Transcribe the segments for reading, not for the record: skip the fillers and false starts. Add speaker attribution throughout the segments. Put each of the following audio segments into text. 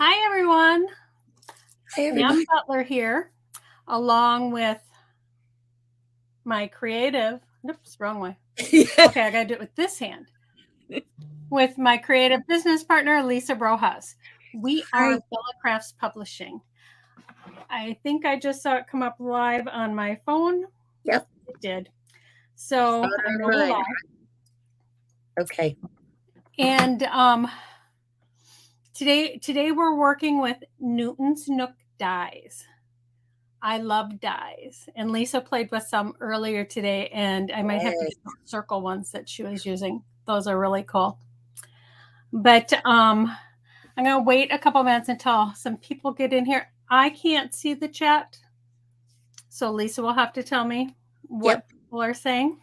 Speaker 1: Hi, everyone.
Speaker 2: Hi, everybody.
Speaker 1: Sam Butler here, along with my creative. Oops, wrong way. Okay, I got to do it with this hand. With my creative business partner, Lisa Brojas. We are
Speaker 2: Hi.
Speaker 1: Bella Crafts Publishing. I think I just saw it come up live on my phone.
Speaker 2: Yep.
Speaker 1: It did. So
Speaker 2: On
Speaker 1: I know we're
Speaker 2: mine.
Speaker 1: live.
Speaker 2: Okay.
Speaker 1: And today we're working with Newton's Nook dies. I love dies. And Lisa played with some earlier today, and I might have to
Speaker 2: Yes.
Speaker 1: get those circle ones that she was using. Those are really cool. But I'm going to wait a couple minutes until some people get in here. I can't see the chat, so Lisa will have to tell me what people are saying.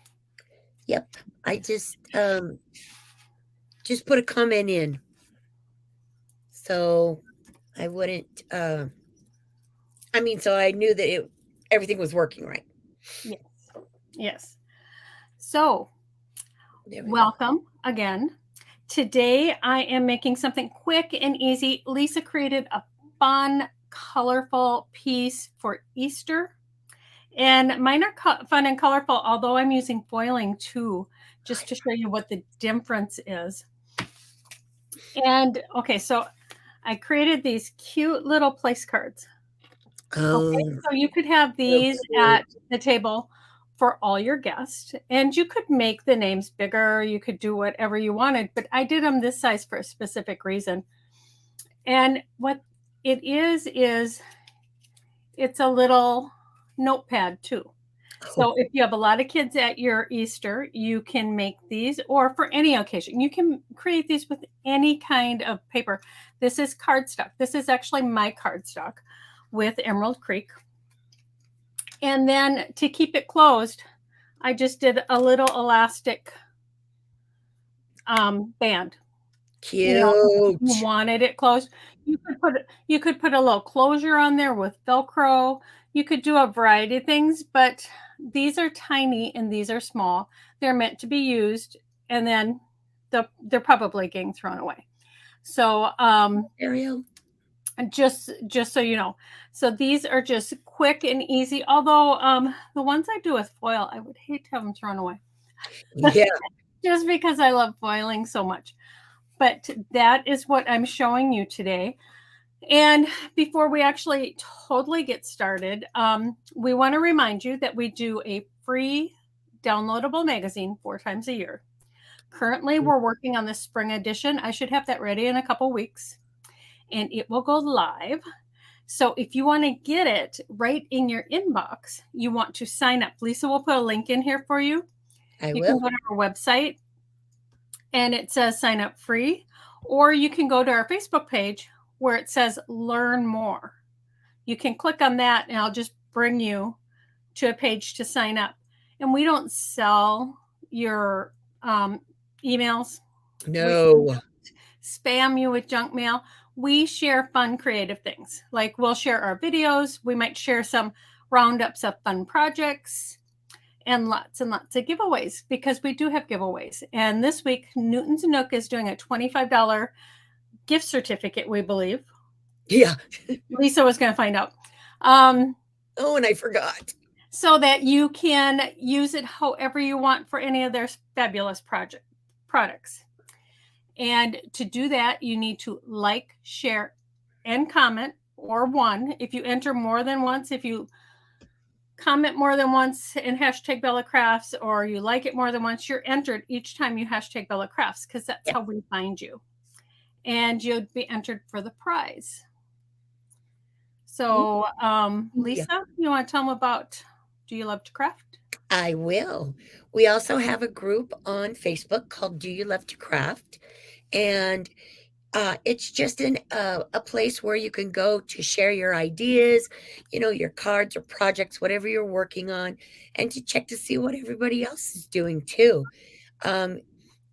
Speaker 2: Yep. I just put a comment in, so I wouldn't. So I knew that everything was working right.
Speaker 1: Yes. Yes. So welcome again. Today I am making something quick and easy. Lisa created a fun, colorful piece for Easter. And mine are fun and colorful, although I'm using foiling too, just to show you what the difference is. And okay, so I created these cute little place cards. Okay, so you could have these at the table for all your guests, and you could make the names bigger. You could do whatever you wanted, but I did them this size for a specific reason. And what it is it's a little notepad too. So if you have a lot of kids at your Easter, you can make these, or for any occasion. You can create these with any kind of paper. This is cardstock. This is actually my cardstock with Emerald Creek. And then to keep it closed, I just did a little elastic band.
Speaker 2: Cute.
Speaker 1: If you wanted it closed, you could put a little closure on there with Velcro. You could do a variety of things, but these are tiny and these are small. They're meant to be used, and then they're probably getting thrown away. So
Speaker 2: Ariel.
Speaker 1: just so you know, so these are just quick and easy. Although the ones I do with foil, I would hate to have them thrown away.
Speaker 2: Yeah.
Speaker 1: Just because I love foiling so much. But that is what I'm showing you today. And before we actually totally get started, we want to remind you that we do a free downloadable magazine 4 times a year. Currently, we're working on the spring edition. I should have that ready in a couple weeks, and it will go live. So if you want to get it right in your inbox, you want to sign up. Lisa will put a link in here for you. You can go to our website, and it says sign up free, or you can go to our Facebook page where it says learn more. You can click on that, and I'll just bring you to a page to sign up. And we don't sell your emails.
Speaker 2: No.
Speaker 1: We don't spam you with junk mail. We share fun, creative things. Like we'll share our videos. We might share some roundups of fun projects and lots of giveaways, because we do have giveaways. And this week, Newton's Nook is doing a $25 gift certificate, we believe.
Speaker 2: Yeah.
Speaker 1: Lisa was going to find out.
Speaker 2: And I forgot.
Speaker 1: So that you can use it however you want for any of their fabulous products. And to do that, you need to like, share, and comment, or one. If you enter more than once, if you comment more than once in hashtag Bella Crafts, or you like it more than once, you're entered each time you hashtag Bella Crafts, because that's how we find you. And you'll be entered for the prize. So, Lisa, you want to tell them about Do You Love to Craft?
Speaker 2: I will. We also have a group on Facebook called Do You Love to Craft? And it's just a place where you can go to share your ideas, your cards or projects, whatever you're working on, and to check to see what everybody else is doing too.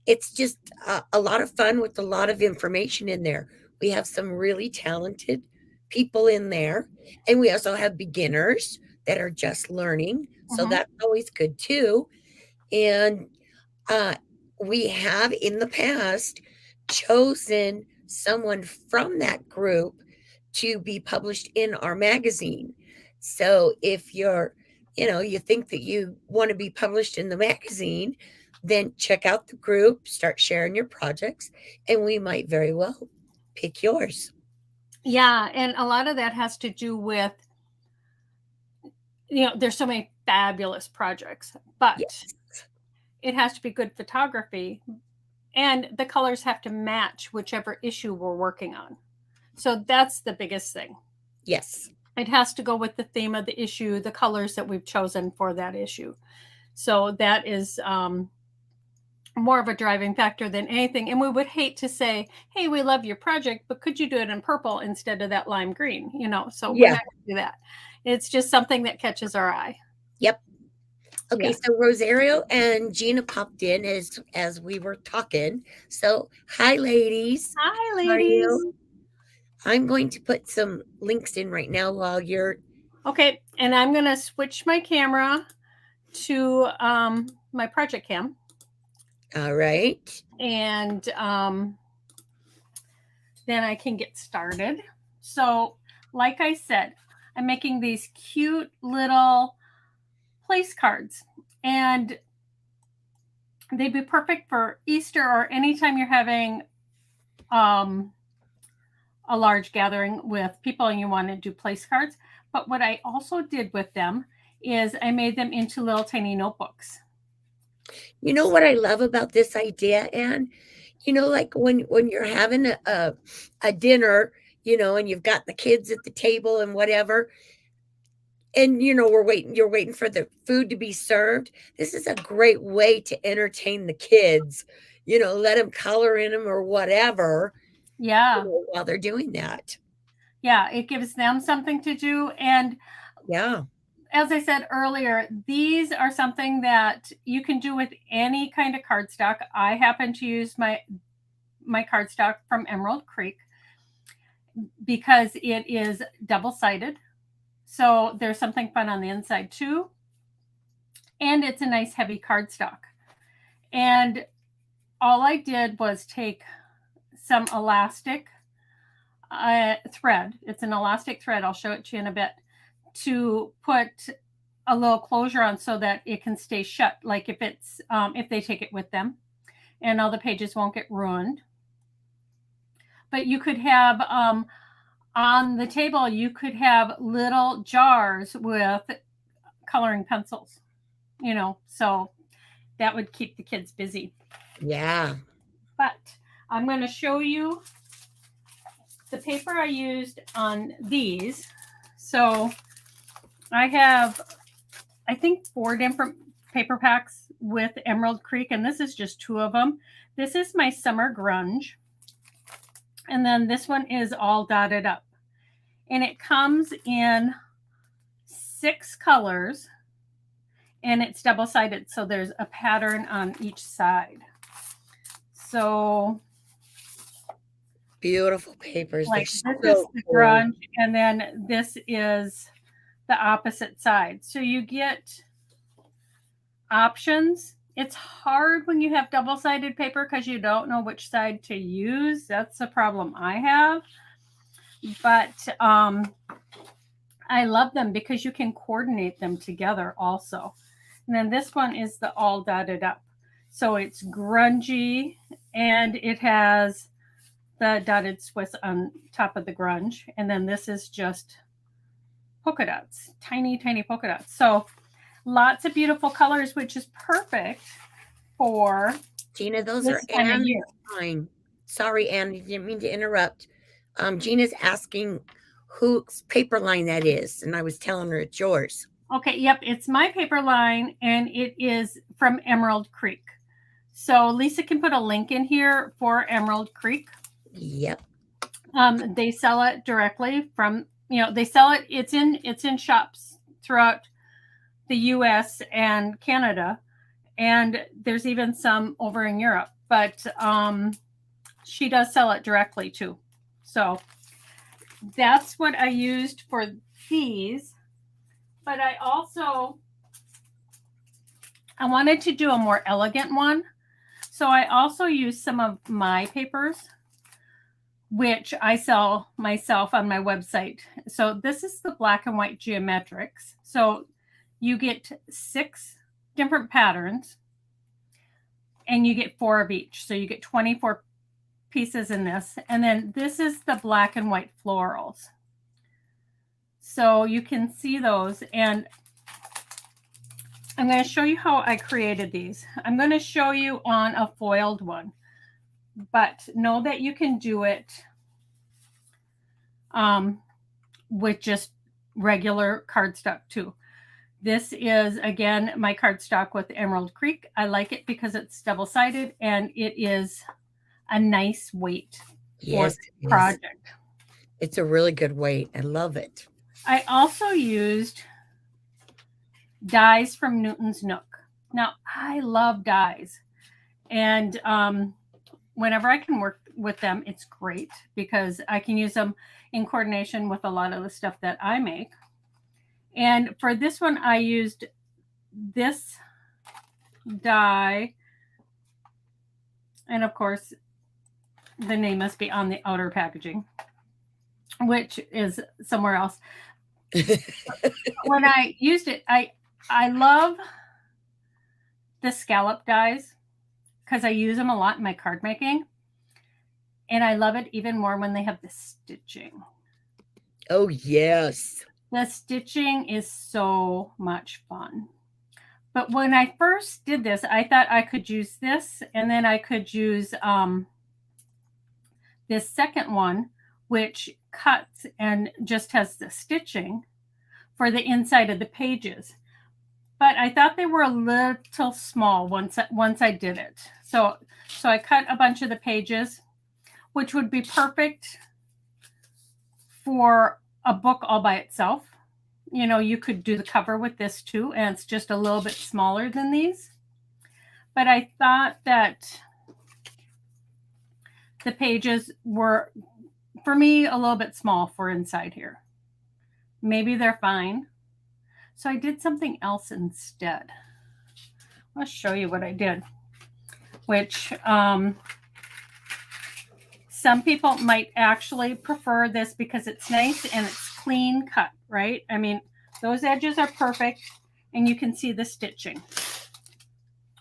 Speaker 2: It's just a lot of fun with a lot of information in there. We have some really talented people in there, and we also have beginners that are just learning. So that's always good too. And we have in the past chosen someone from that group to be published in our magazine. So if you think that you want to be published in the magazine, then check out the group, start sharing your projects, and we might very well pick yours.
Speaker 1: Yeah, and a lot of that has to do with, there's so many fabulous projects, but
Speaker 2: Yes.
Speaker 1: it has to be good photography, and the colors have to match whichever issue we're working on. So that's the biggest thing.
Speaker 2: Yes.
Speaker 1: It has to go with the theme of the issue, the colors that we've chosen for that issue. So that is more of a driving factor than anything. And we would hate to say, hey, we love your project, but could you do it in purple instead of that lime green? So we're
Speaker 2: Yeah.
Speaker 1: not going to do that. It's just something that catches our eye.
Speaker 2: Yep. Okay,
Speaker 1: Yeah.
Speaker 2: so Rosario and Gina popped in as we were talking. So, hi ladies.
Speaker 1: Hi,
Speaker 2: How are
Speaker 1: ladies.
Speaker 2: you? I'm going to put some links in right now while you're
Speaker 1: Okay. And I'm going to switch my camera to my project cam.
Speaker 2: all right.
Speaker 1: And then I can get started. So, like I said, I'm making these cute little place cards, and they'd be perfect for Easter or anytime you're having a large gathering with people and you want to do place cards. But what I also did with them is I made them into little tiny notebooks.
Speaker 2: You know what I love about this idea, Anne? Like when you're having a dinner, and you've got the kids at the table and whatever, and you're waiting for the food to be served. This is a great way to entertain the kids. Let them color in them or whatever,
Speaker 1: Yeah.
Speaker 2: while they're doing that.
Speaker 1: Yeah. It gives them something to do. And
Speaker 2: Yeah.
Speaker 1: as I said earlier, these are something that you can do with any kind of cardstock. I happen to use my cardstock from Emerald Creek because it is double-sided. So there's something fun on the inside too. And it's a nice heavy cardstock. And all I did was take some elastic thread. It's an elastic thread. I'll show it to you in a bit, to put a little closure on so that it can stay shut, like if they take it with them, and all the pages won't get ruined. But you could have on the table, you could have little jars with coloring pencils, so that would keep the kids busy.
Speaker 2: Yeah.
Speaker 1: But I'm going to show you the paper I used on these. So I have, I think, 4 different paper packs with Emerald Creek, and this is just 2 of them. This is my Summer Grunge. And then this one is all dotted up. And it comes in 6 colors, and it's double-sided, so there's a pattern on each side. So
Speaker 2: Beautiful papers.
Speaker 1: like
Speaker 2: They're
Speaker 1: this
Speaker 2: so
Speaker 1: is the
Speaker 2: cool.
Speaker 1: grunge, and then this is the opposite side. So you get options. It's hard when you have double-sided paper because you don't know which side to use. That's the problem I have. But I love them because you can coordinate them together also. And then this one is the all dotted up. So it's grungy, and it has the dotted Swiss on top of the grunge. And then this is just polka dots, tiny, tiny polka dots. So lots of beautiful colors, which is perfect for
Speaker 2: Gina, those
Speaker 1: this
Speaker 2: are
Speaker 1: time of
Speaker 2: Anne's
Speaker 1: year.
Speaker 2: fine. Sorry, Anne, you didn't mean to interrupt. Gina's asking whose paper line that is, and I was telling her it's yours.
Speaker 1: Okay, yep, it's my paper line, and it is from Emerald Creek. So Lisa can put a link in here for Emerald Creek.
Speaker 2: Yep.
Speaker 1: They sell it directly from, they sell it. It's in shops throughout the U.S. and Canada, and there's even some over in Europe. But she does sell it directly too. So that's what I used for these. But I wanted to do a more elegant one. So I also used some of my papers which I sell myself on my website. So this is the black and white geometrics. So you get 6 different patterns and you get 4 of each. So you get 24 pieces in this. And then this is the black and white florals. So you can see those, and I'm going to show you how I created these. I'm going to show you on a foiled one, but know that you can do it with just regular cardstock too. This is, again, my cardstock with Emerald Creek. I like it because it's double-sided and it is a nice weight for the project.
Speaker 2: It's a really good weight. I love it.
Speaker 1: I also used dies from Newton's Nook. Now, I love dies. And whenever I can work with them, it's great because I can use them in coordination with a lot of the stuff that I make. And for this one, I used this die. And of course, the name must be on the outer packaging, which is somewhere else. When I used it, I love the scallop dies because I use them a lot in my card making. And I love it even more when they have the stitching.
Speaker 2: Oh, yes.
Speaker 1: The stitching is so much fun. But when I first did this, I thought I could use this, and then I could use this second one, which cuts and just has the stitching for the inside of the pages. But I thought they were a little small once I did it. So I cut a bunch of the pages, which would be perfect for a book all by itself. You know, you could do the cover with this too, and it's just a little bit smaller than these. But I thought that the pages were, for me, a little bit small for inside here. Maybe they're fine. So I did something else instead. I'll show you what I did, which some people might actually prefer this because it's nice and it's clean cut, right? I mean, those edges are perfect and you can see the stitching.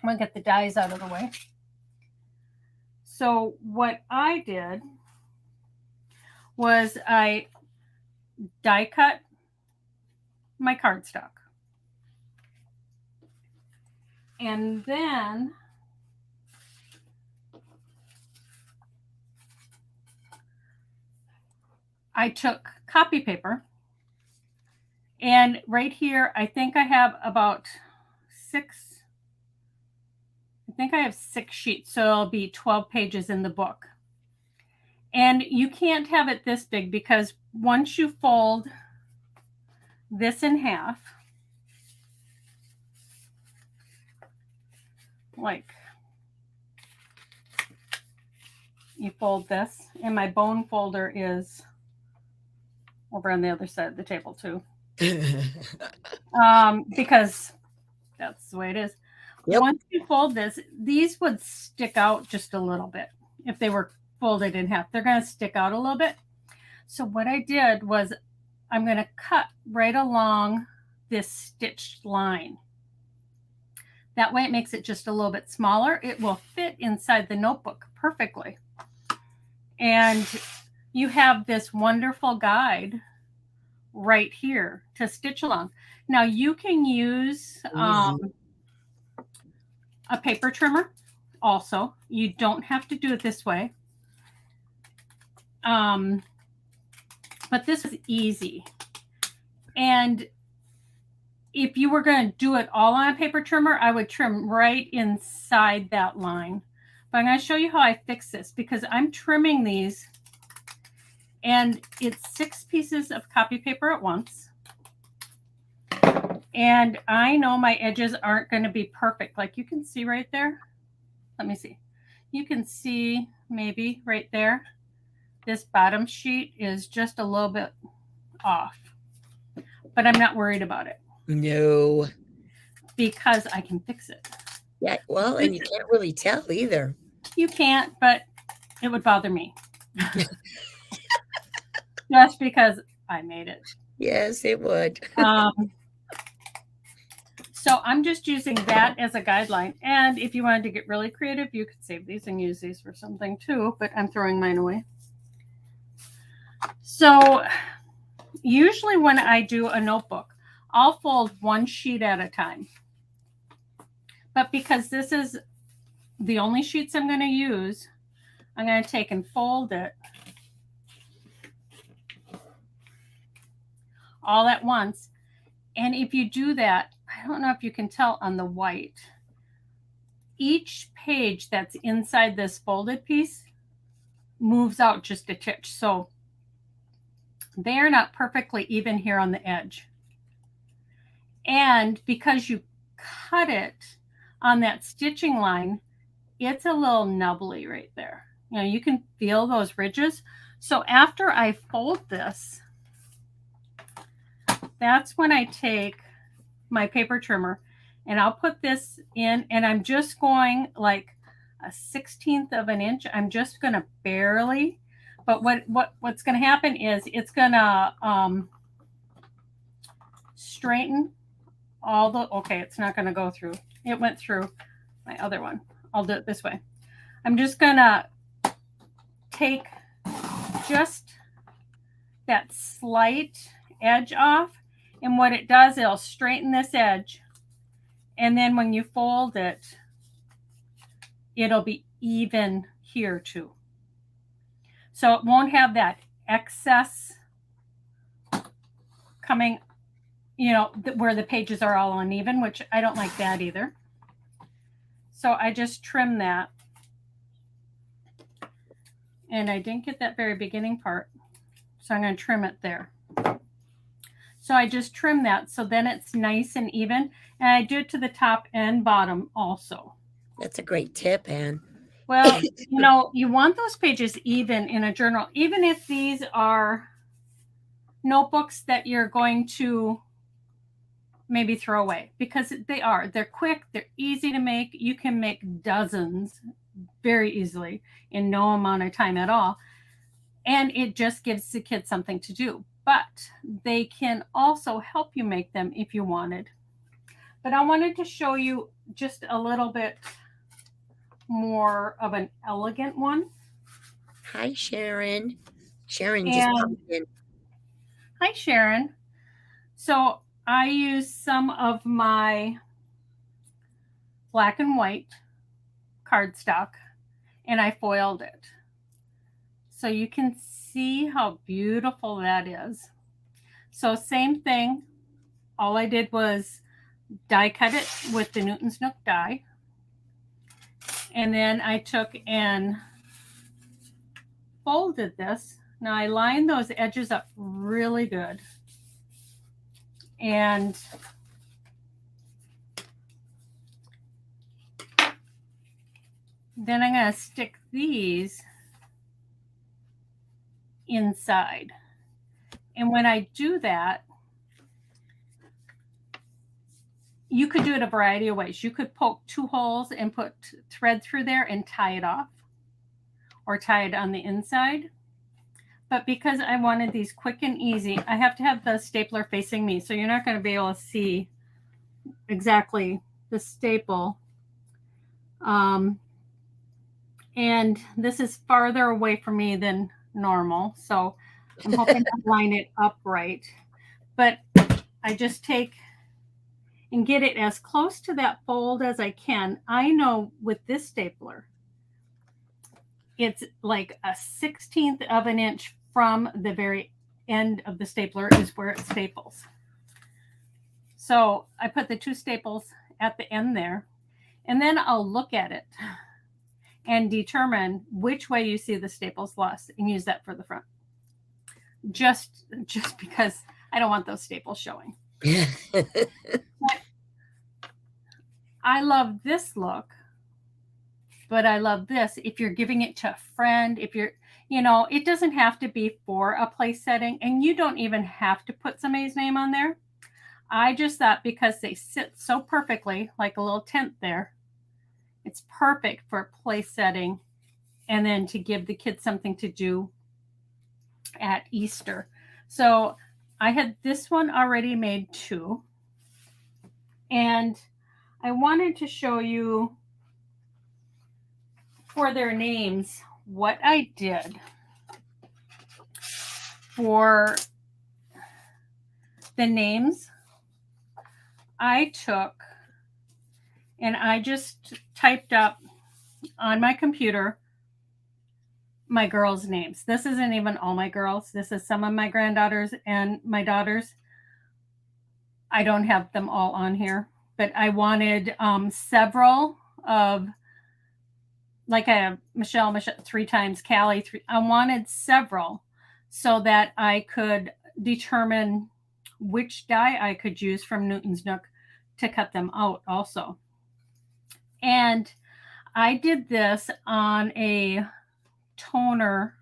Speaker 1: I'm gonna get the dies out of the way. So what I did was I die cut my cardstock. And then I took copy paper, and right here, I think I have about 6. I think I have 6 sheets, so it'll be 12 pages in the book. And you can't have it this big because once you fold this in half, like you fold this, and my bone folder is over on the other side of the table too. Because that's the way it is. Yep. Once you fold this, these would stick out just a little bit. If they were folded in half, they're going to stick out a little bit. So what I did was I'm going to cut right along this stitched line. That way it makes it just a little bit smaller. It will fit inside the notebook perfectly. And you have this wonderful guide right here to stitch along. Now you can use a paper trimmer also. You don't have to do it this way. But this is easy. And if you were going to do it all on a paper trimmer, I would trim right inside that line. But I'm going to show you how I fix this because I'm trimming these, and it's 6 pieces of copy paper at once. And I know my edges aren't going to be perfect. Like you can see right there. Let me see. You can see maybe right there. This bottom sheet is just a little bit off. But I'm not worried about it.
Speaker 2: No.
Speaker 1: Because I can fix it.
Speaker 2: Yeah, well, and you can't really tell either.
Speaker 1: You can't, but it would bother me. just because I made it.
Speaker 2: Yes, it would.
Speaker 1: So I'm just using that as a guideline. And if you wanted to get really creative, you could save these and use these for something too, but I'm throwing mine away. So usually when I do a notebook, I'll fold one sheet at a time. But because this is the only sheets I'm going to use, I'm going to take and fold it all at once. And if you do that, I don't know if you can tell on the white, each page that's inside this folded piece moves out just a titch. So they are not perfectly even here on the edge. And because you cut it on that stitching line, it's a little nubbly right there. You know, you can feel those ridges. So after I fold this, that's when I take my paper trimmer and I'll put this in, and I'm just going like a 1/16 of an inch. I'm just going to barely, but what's going to happen is it's going to straighten all the, okay, it's not going to go through. It went through my other one. I'll do it this way. I'm just going to take just that slight edge off, and what it does, it'll straighten this edge, and then when you fold it, it'll be even here too. So it won't have that excess coming, you know, where the pages are all uneven, which I don't like that either. So I just trim that. And I didn't get that very beginning part, so I'm going to trim it there. So I just trim that so then it's nice and even. And I do it to the top and bottom also.
Speaker 2: That's a great tip, Anne.
Speaker 1: Well, you know, you want those pages even in a journal, even if these are notebooks that you're going to maybe throw away, because they're quick, they're easy to make. You can make dozens very easily in no amount of time at all. And it just gives the kids something to do. But they can also help you make them if you wanted. But I wanted to show you just a little bit more of an elegant one.
Speaker 2: Hi, Sharon. Sharon just popped in.
Speaker 1: Hi, Sharon. So I used some of my black and white cardstock and I foiled it. So you can see how beautiful that is. So same thing. All I did was die cut it with the Newton's Nook die. And then I took and folded this. Now I lined those edges up really good. And then I'm going to stick these inside. And when I do that, you could do it a variety of ways. You could poke 2 holes and put thread through there and tie it off, or tie it on the inside. But because I wanted these quick and easy, I have to have the stapler facing me. So you're not going to be able to see exactly the staple. And this is farther away from me than normal. So I'm hoping to line it up right. But I just take and get it as close to that fold as I can. I know with this stapler, it's like a 1/16 of an inch from the very end of the stapler is where it staples. So I put the 2 staples at the end there, and then I'll look at it and determine which way you see the staples less and use that for the front. Just because I don't want those staples showing. I love this look, but I love this if you're giving it to a friend, if you're, you know, it doesn't have to be for a place setting, and you don't even have to put somebody's name on there. I just thought because they sit so perfectly, like a little tent there, it's perfect for a place setting and then to give the kids something to do at Easter. So I had this one already made too. And I wanted to show you for their names what I did for the names. I took and I just typed up on my computer my girls' names. This isn't even all my girls. This is some of my granddaughters and my daughters. I don't have them all on here, but I wanted several of, like I have Michelle 3 times, Callie 3. I wanted several so that I could determine which die I could use from Newton's Nook to cut them out also. And I did this on a toner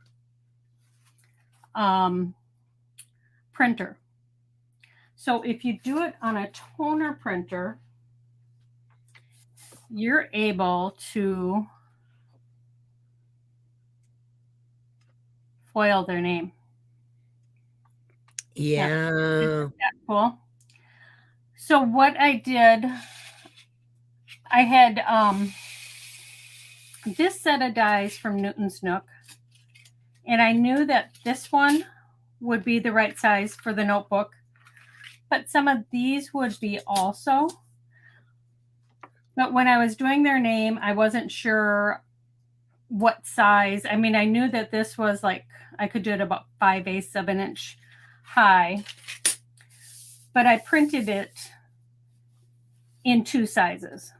Speaker 1: printer. So if you do it on a toner printer, you're able to foil their name.
Speaker 2: Yeah.
Speaker 1: Isn't that cool? So what I did, I had this set of dies from Newton's Nook, and I knew that this one would be the right size for the notebook, but some of these would be also. But when I was doing their name, I wasn't sure what size. I mean, I knew that this was like, I could do it about 5/8 of an inch high, but I printed it in 2 sizes.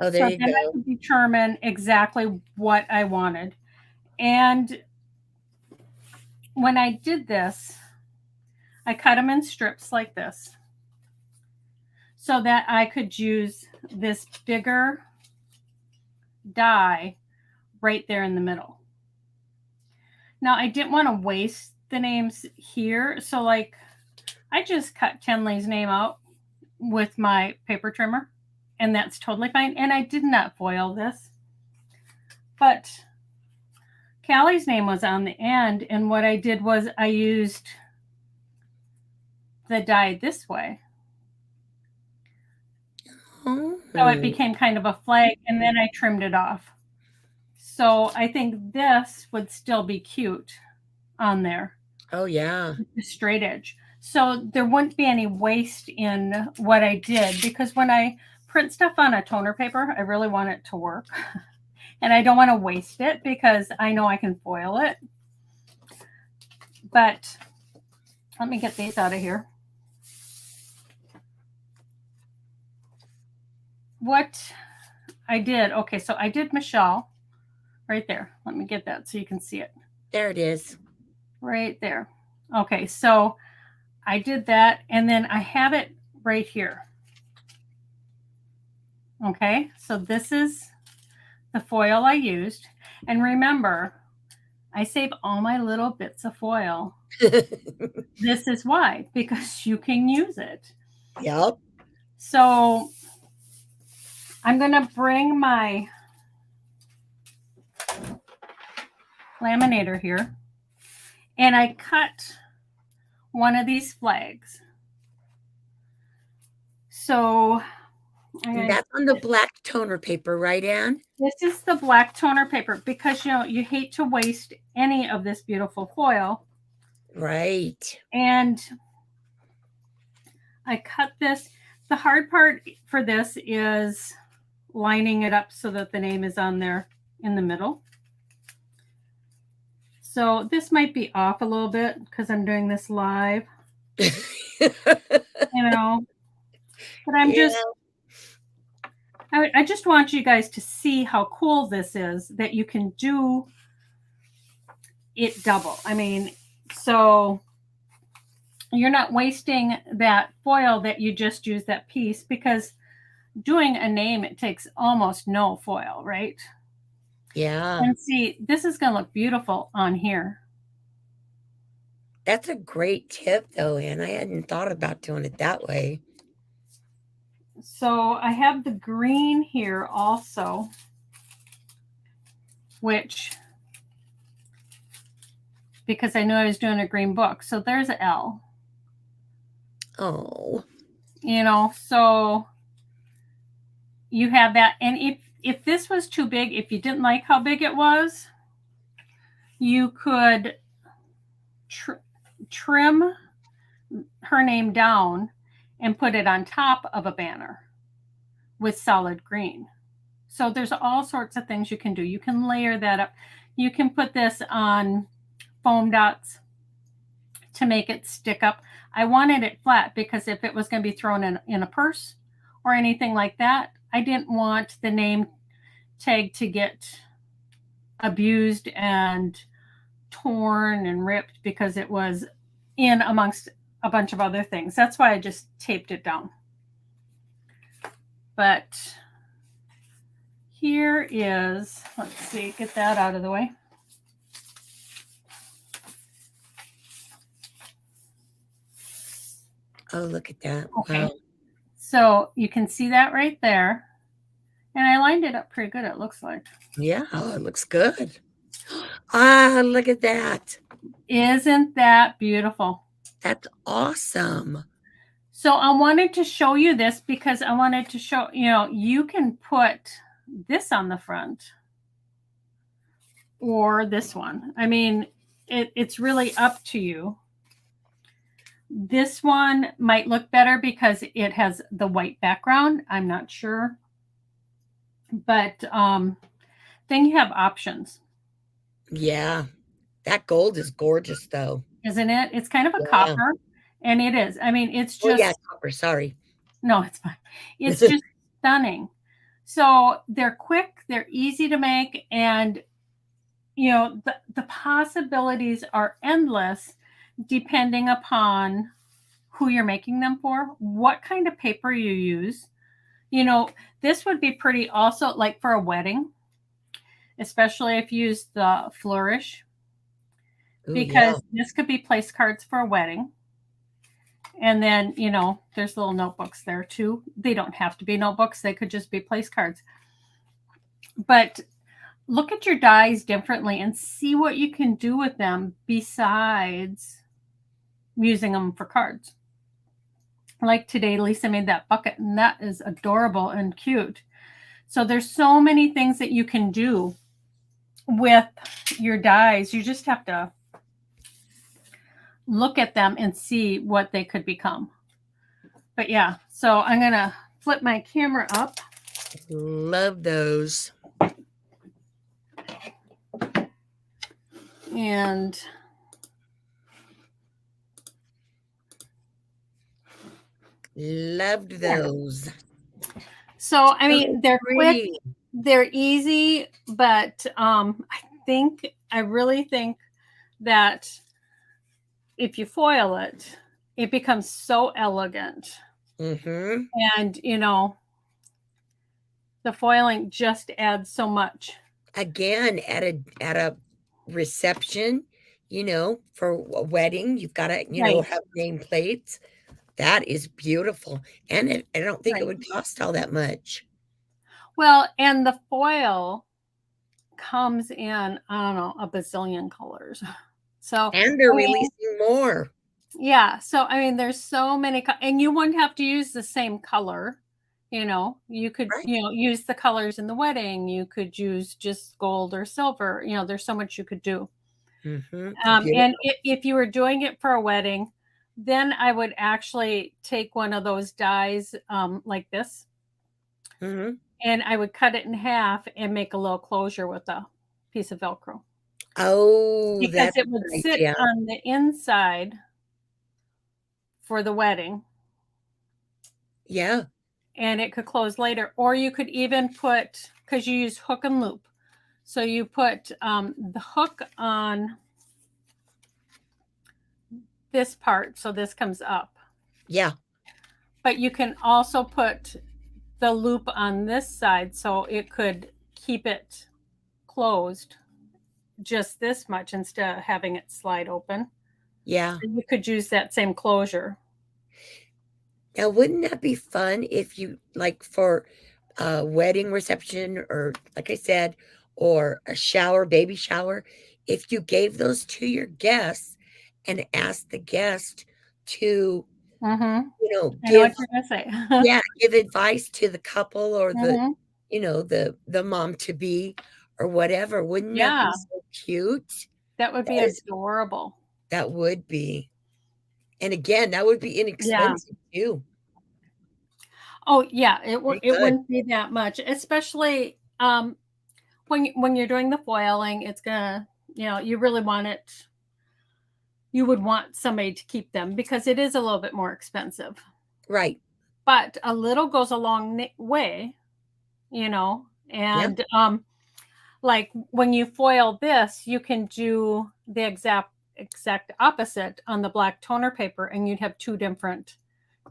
Speaker 2: Oh, there
Speaker 1: so
Speaker 2: you
Speaker 1: then
Speaker 2: go.
Speaker 1: I could determine exactly what I wanted. And when I did this, I cut them in strips like this so that I could use this bigger die right there in the middle. Now, I didn't want to waste the names here, so like I just cut Tenley's name out with my paper trimmer, and that's totally fine. And I did not foil this, but Callie's name was on the end, and what I did was I used the die this way.
Speaker 2: Oh.
Speaker 1: So it became kind of a flag, and then I trimmed it off. So I think this would still be cute on there.
Speaker 2: Oh, yeah.
Speaker 1: The straight edge. So there wouldn't be any waste in what I did, because when I print stuff on a toner paper, I really want it to work. And I don't want to waste it because I know I can foil it. But let me get these out of here. What I did, okay, so I did Michelle right there. Let me get that so you can see it.
Speaker 2: There it is.
Speaker 1: Right there. Okay, so I did that, and then I have it right here. Okay, so this is the foil I used. And remember, I save all my little bits of foil. This is why, because you can use it.
Speaker 2: Yep.
Speaker 1: So I'm going to bring my laminator here, and I cut one of these flags. So
Speaker 2: that's on the black toner paper, right, Ann?
Speaker 1: This is the black toner paper, because you hate to waste any of this beautiful foil.
Speaker 2: Right.
Speaker 1: And I cut this. The hard part for this is lining it up so that the name is on there in the middle. So this might be off a little bit because I'm doing this live. But I'm just, I just want you guys to see how cool this is, that you can do it double. I mean, so you're not wasting that foil that you just used that piece, because doing a name, it takes almost no foil, right?
Speaker 2: Yeah.
Speaker 1: And see, this is going to look beautiful on here.
Speaker 2: That's a great tip, though, Ann. I hadn't thought about doing it that way.
Speaker 1: So I have the green here also. which, because I knew I was doing a green book. So there's an L.
Speaker 2: Oh.
Speaker 1: So you have that. And if this was too big, if you didn't like how big it was, you could trim her name down and put it on top of a banner with solid green. So there's all sorts of things you can do. You can layer that up. You can put this on foam dots to make it stick up. I wanted it flat because if it was going to be thrown in a purse or anything like that, I didn't want the name tag to get abused and torn and ripped because it was in amongst a bunch of other things. That's why I just taped it down. But here is, let's see, get that out of the way.
Speaker 2: Oh, look at that.
Speaker 1: Okay.
Speaker 2: Wow.
Speaker 1: So you can see that right there. And I lined it up pretty good, it looks like.
Speaker 2: Yeah. Oh, it looks good. Ah, look at that.
Speaker 1: Isn't that beautiful?
Speaker 2: That's awesome.
Speaker 1: So I wanted to show you this because I wanted to show, you can put this on the front or this one. I mean, it's really up to you. This one might look better because it has the white background. I'm not sure. But then you have options.
Speaker 2: Yeah. That gold is gorgeous, though.
Speaker 1: Isn't it? It's kind of a copper. And it is. I mean, it's just.
Speaker 2: Oh, yeah, copper. Sorry.
Speaker 1: No, it's fine. It's just stunning. So they're quick. They're easy to make. And, the possibilities are endless depending upon who you're making them for, what kind of paper you use. This would be pretty also like for a wedding, especially if you use the flourish, because this could be place cards for a wedding. And then, there's little notebooks there too. They don't have to be notebooks. They could just be place cards. But look at your dies differently and see what you can do with them besides using them for cards. Like today, Lisa made that bucket, and that is adorable and cute. So there's so many things that you can do with your dies. You just have to look at them and see what they could become. But yeah, so I'm going to flip my camera up.
Speaker 2: Love those.
Speaker 1: And
Speaker 2: loved those.
Speaker 1: So, I mean, they're quick, they're easy, but I really think that if you foil it, it becomes so elegant.
Speaker 2: Mm-hmm.
Speaker 1: And, the foiling just adds so much.
Speaker 2: Again, at a reception, for a wedding, you've got to,
Speaker 1: Right.
Speaker 2: have nameplates. That is beautiful. And I don't think it would cost all that much.
Speaker 1: Well, and the foil comes in, I don't know, a bazillion colors. So,
Speaker 2: and they're releasing more.
Speaker 1: Yeah. So, I mean, there's so many, and you wouldn't have to use the same color. You could, use the colors in the wedding. You could use just gold or silver. There's so much you could do.
Speaker 2: Mm-hmm.
Speaker 1: And if you were doing it for a wedding, then I would actually take one of those dies like this.
Speaker 2: Mm-hmm.
Speaker 1: And I would cut it in half and make a little closure with a piece of Velcro.
Speaker 2: Oh,
Speaker 1: because it would sit on the inside for the wedding.
Speaker 2: Yeah.
Speaker 1: And it could close later. Or you could even put, because you use hook and loop. So you put the hook on this part. So this comes up.
Speaker 2: Yeah.
Speaker 1: But you can also put the loop on this side so it could keep it closed just this much instead of having it slide open.
Speaker 2: Yeah.
Speaker 1: And you could use that same closure.
Speaker 2: Now, wouldn't that be fun if you, like, for a wedding reception or, like I said, or a shower, baby shower, if you gave those to your guests and asked the guest to,
Speaker 1: Mhm. I know
Speaker 2: give
Speaker 1: what you're gonna say.
Speaker 2: yeah, give advice to the couple or
Speaker 1: Mhm.
Speaker 2: the mom to be or whatever, wouldn't that be
Speaker 1: Yeah,
Speaker 2: so cute?
Speaker 1: that would be
Speaker 2: That is
Speaker 1: adorable.
Speaker 2: that would be. And again, that would be
Speaker 1: Yeah.
Speaker 2: inexpensive too.
Speaker 1: Oh, yeah,
Speaker 2: Pretty
Speaker 1: it
Speaker 2: good.
Speaker 1: wouldn't be that much, especially, when you're doing the foiling, it's gonna you really want it you would want somebody to keep them because it is a little bit more expensive.
Speaker 2: Right.
Speaker 1: But a little goes a long way,
Speaker 2: Yep.
Speaker 1: and, like, when you foil this, you can do the exact opposite on the black toner paper, and you'd have 2 different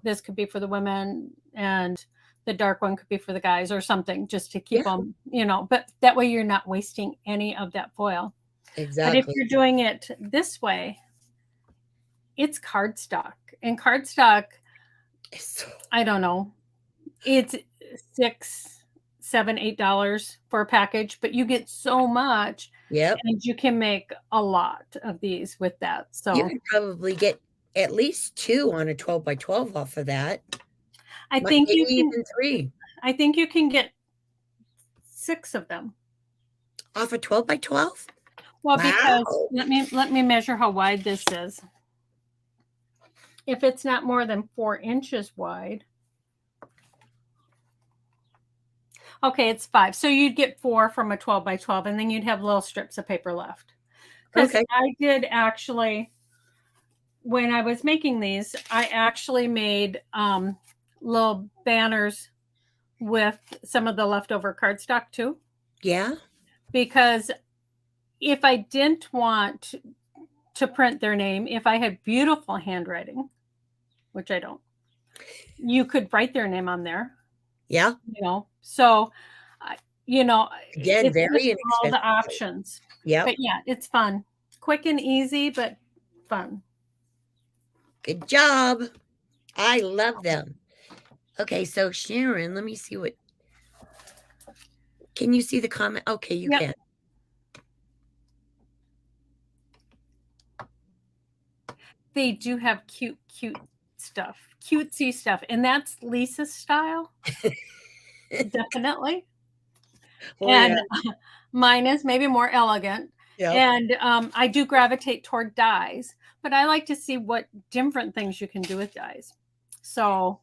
Speaker 1: this could be for the women, and the dark one could be for the guys or something just to keep
Speaker 2: Yeah,
Speaker 1: them, but that way you're not wasting any of that foil. But if
Speaker 2: exactly.
Speaker 1: you're doing it this way, it's cardstock. And cardstock,
Speaker 2: So
Speaker 1: I don't know, it's 6, 7, $8 for a package, but you get so much
Speaker 2: yep.
Speaker 1: and you can make a lot of these with that.
Speaker 2: You
Speaker 1: So
Speaker 2: could probably get at least 2 on a 12 by 12 off of that.
Speaker 1: I
Speaker 2: Might
Speaker 1: think
Speaker 2: maybe
Speaker 1: you can
Speaker 2: even 3
Speaker 1: I think you can get 6 of them.
Speaker 2: off a 12 by 12?
Speaker 1: Well, because
Speaker 2: Wow.
Speaker 1: let me measure how wide this is. If it's not more than 4 inches wide. Okay, it's 5. So you'd get 4 from a 12 by 12, and then you'd have little strips of paper left. Because
Speaker 2: Okay.
Speaker 1: I did actually, when I was making these, I actually made little banners with some of the leftover cardstock too.
Speaker 2: Yeah.
Speaker 1: Because if I didn't want to print their name, if I had beautiful handwriting, which I don't, you could write their name on there,
Speaker 2: Yeah.
Speaker 1: So, I
Speaker 2: Again,
Speaker 1: it's just
Speaker 2: very
Speaker 1: all the
Speaker 2: inexpensive.
Speaker 1: options.
Speaker 2: Yep.
Speaker 1: But yeah, it's fun. Quick and easy, but fun.
Speaker 2: Good job. I love them. Okay, so Sharon, let me see what can you see the comment? Okay, you
Speaker 1: Yep.
Speaker 2: can.
Speaker 1: They do have cute stuff, cutesy stuff, and that's Lisa's style, definitely.
Speaker 2: Oh, yeah.
Speaker 1: And mine is maybe more elegant.
Speaker 2: Yep.
Speaker 1: And I do gravitate toward dyes, but I like to see what different things you can do with dyes. So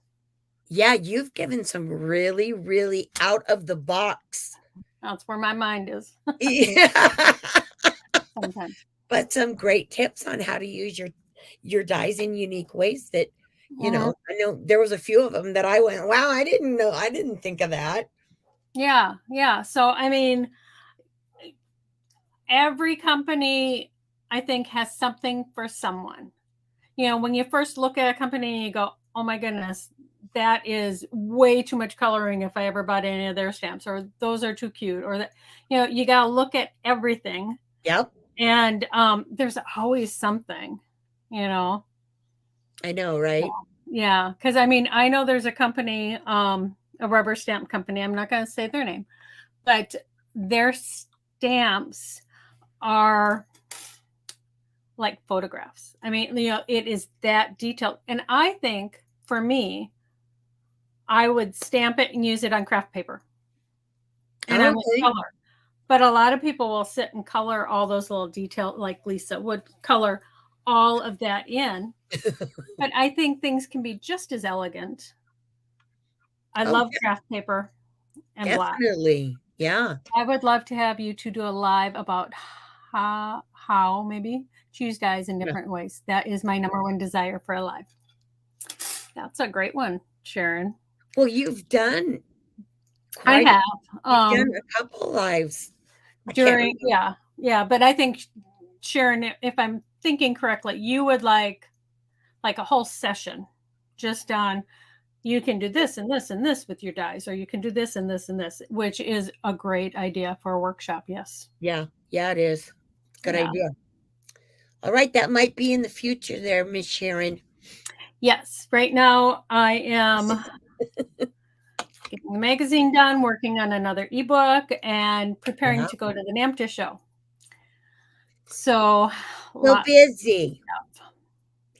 Speaker 2: Yeah, you've given some really, really out of the box.
Speaker 1: that's where my mind is
Speaker 2: Yeah.
Speaker 1: sometimes.
Speaker 2: But some great tips on how to use your dyes in unique ways that,
Speaker 1: Mhm.
Speaker 2: I know there was a few of them that I went, "Wow, I didn't know. I didn't think of that."
Speaker 1: Yeah, yeah. So, I mean, every company, I think, has something for someone. When you first look at a company, you go, oh my goodness, that is way too much coloring if I ever bought any of their stamps, or those are too cute, or that, you got to look at everything.
Speaker 2: Yep.
Speaker 1: And there's always something, you know.
Speaker 2: I know, right?
Speaker 1: Yeah. Because I mean, I know there's a company, a rubber stamp company. I'm not going to say their name, but their stamps are like photographs. I mean, it is that detailed. And I think for me, I would stamp it and use it on craft paper and I would
Speaker 2: Okay.
Speaker 1: color. But a lot of people will sit and color all those little details, like Lisa would color all of that in. But I think things can be just as elegant. I
Speaker 2: Oh,
Speaker 1: love craft paper and black.
Speaker 2: definitely. Yeah.
Speaker 1: I would love to have you to do a live about how maybe choose dyes in
Speaker 2: Yeah.
Speaker 1: different ways. That is my number one desire for a live. That's a great one, Sharon.
Speaker 2: Well, you've done
Speaker 1: I
Speaker 2: quite a
Speaker 1: have
Speaker 2: you've done a couple lives. I can't
Speaker 1: during
Speaker 2: remember.
Speaker 1: yeah, but I think Sharon, if I'm thinking correctly, you would like a whole session just on you can do this and this and this with your dyes, or you can do this and this and this, which is a great idea for a workshop. Yes.
Speaker 2: Yeah. Yeah, it is. Good
Speaker 1: Yeah.
Speaker 2: idea. All right, that might be in the future there, Miss Sharon.
Speaker 1: Yes. Right now I am getting the magazine done, working on another ebook, and preparing
Speaker 2: Yeah.
Speaker 1: to go to the NAMTA show. So,
Speaker 2: So
Speaker 1: lots
Speaker 2: busy.
Speaker 1: of stuff.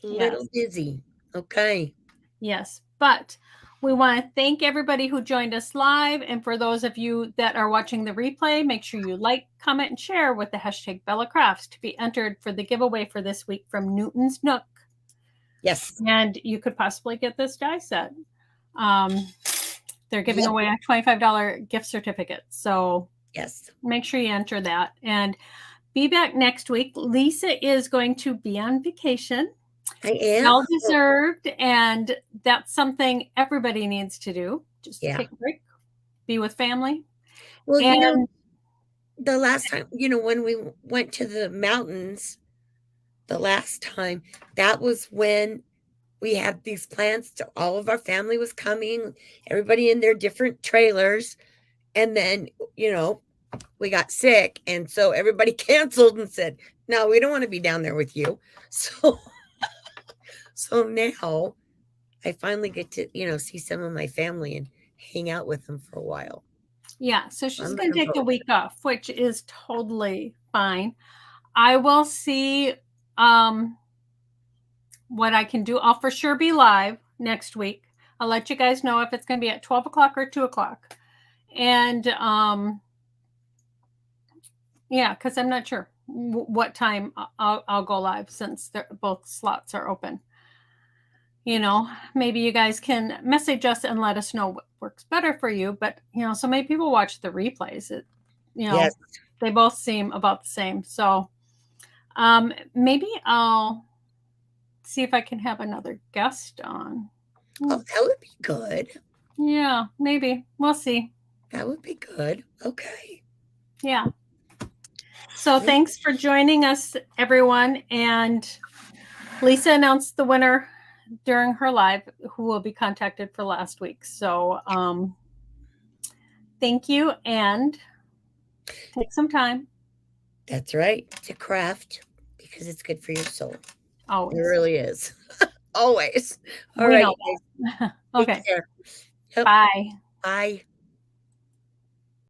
Speaker 2: Little
Speaker 1: Yes.
Speaker 2: busy. Okay.
Speaker 1: Yes. But we want to thank everybody who joined us live. And for those of you that are watching the replay, make sure you like, comment, and share with the hashtag Bella Crafts to be entered for the giveaway for this week from Newton's Nook.
Speaker 2: Yes.
Speaker 1: And you could possibly get this die set. They're giving
Speaker 2: Yep.
Speaker 1: away a $25 gift certificate. So
Speaker 2: Yes.
Speaker 1: make sure you enter that. And be back next week. Lisa is going to be on vacation.
Speaker 2: I am.
Speaker 1: Well deserved. And that's something everybody needs to do. Just
Speaker 2: Yeah.
Speaker 1: take a break, be with family.
Speaker 2: Well,
Speaker 1: And
Speaker 2: the last time, when we went to the mountains, the last time, that was when we had these plans to all of our family was coming, everybody in their different trailers. And then, we got sick. And so everybody canceled and said, no, we don't want to be down there with you. So now I finally get to, see some of my family and hang out with them for a while.
Speaker 1: yeah, so she's
Speaker 2: I'm
Speaker 1: going to
Speaker 2: looking
Speaker 1: take the
Speaker 2: forward
Speaker 1: week off, which is totally fine. I will see what I can do. I'll for sure be live next week. I'll let you guys know if it's going to be at 12 o'clock or 2 o'clock. And yeah, because I'm not sure what time I'll go live since both slots are open. Maybe you guys can message us and let us know what works better for you. But, so many people watch the replays.
Speaker 2: Yes.
Speaker 1: They both seem about the same. So maybe I'll see if I can have another guest on.
Speaker 2: Oh, that would be good.
Speaker 1: Yeah, maybe. We'll see.
Speaker 2: That would be good. Okay.
Speaker 1: Yeah. So thanks for joining us, everyone. And Lisa announced the winner during her live, who will be contacted for last week. So thank you, and take some time.
Speaker 2: That's right. To craft because it's good for your soul.
Speaker 1: Always.
Speaker 2: It really is. Always. All
Speaker 1: We
Speaker 2: right.
Speaker 1: know that. Okay.
Speaker 2: Take care. Yep.
Speaker 1: Bye.
Speaker 2: Bye.